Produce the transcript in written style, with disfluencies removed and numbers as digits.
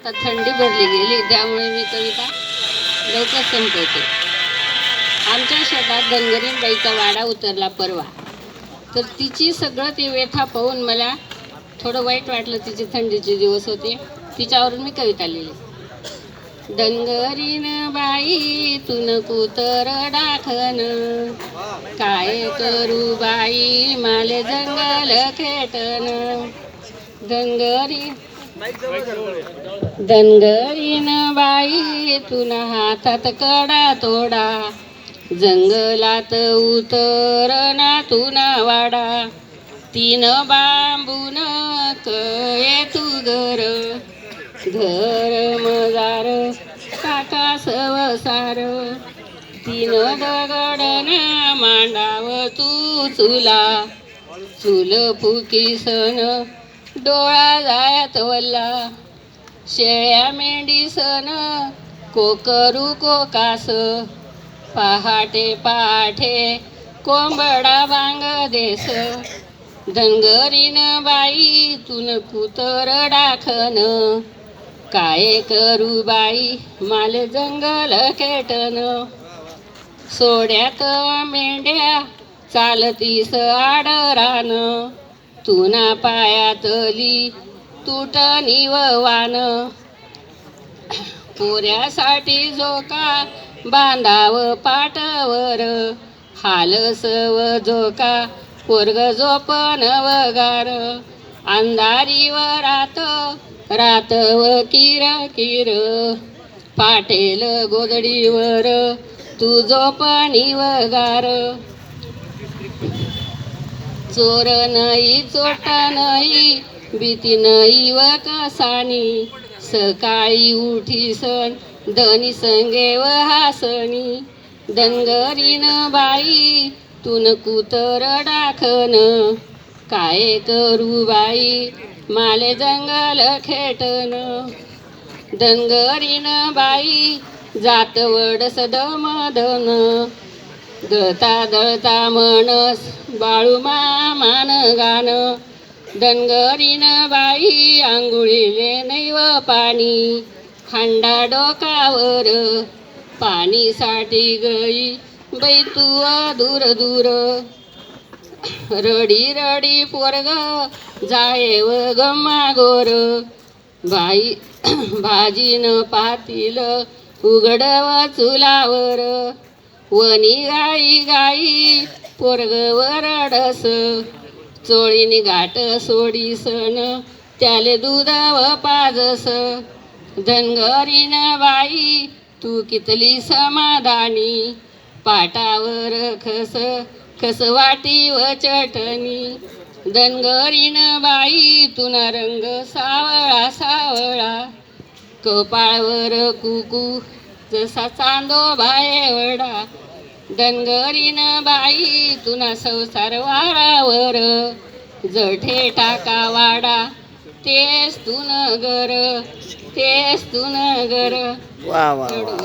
आता थंडी भरली गेली, त्यामुळे मी कविता लवकर संपवते. आमच्या शेतात धनगरीन बाईचा वाडा उतरला परवा. तर तिची सगळं ते व्यथा पाहून मला थोडं वाईट वाटलं. तिचे थंडीचे दिवस होते, तिच्यावरून मी कविता लिहिली. धनगरीन बाई तुन कुतर डाखन, काय करू बाई माले जंगल खेटन. धनगरीन बाई तुन हातात कडा तोडा, जंगलात उतरना तुना वाडा. तीन बांबून कये तू घर, घर मजार काका सवसार. तीन दगडना मांडाव तू चुला, चूल फुकीसन डोळा जायात वल्ला. शेळ्या मेंढीसन कोकरू कोकास, पहाटे पहाटे कोंबडा भांग देस. धनगरीन बाई तुन कुतर डाखन, काय करू बाई माल जंगल खेटन. सोड्यात मेंढ्या चालतीस आडरान, तुना पायातली तुटणी वान. पोऱ्यासाठी झोका बांधाव पाटावर, हालसव झोका पोरग झोपन वगार. अंधारी वरात रातव किर किर, पाटेल गोदडीवर तू झोपणी वगार. चोर नाही चोटा नाही भीती नाही व कसानी, सकाळी उठीसन धनी संगे व हासणी. धनगरीन बाई तुन कुतर डाखन, काय करू बाई माले जंगल खेटन. धनगरीन बाई जात वडस दमदन, दळता दळता म्हणस बाळू मामान गान. धनगरीन बाई आंघोळीले नैव पाणी, हांडा डोकावर पाणीसाठी गई बाई तू दूर दूर. रडी रडी पोरग जायव गमागोर, बाई भाजीन पातील उघडव चुलावर. वनी गाई गाई पोरग वरडस, चोळीनी गाठ सोडीसन त्याले दूध व पाजस. धनगरीन बाई तू कितली समाधानी, पाटावर खस खस वाटी व चटणी. धनगरीन बाई तुना रंग सावळा सावळा, कपाळवर कुकू जसा चांदो बायवडा. धनगरीन बाई तुना संसार वारावर, जठे टाका वाडा तेच तू नगर, तेच तू नगर. वा वा वा.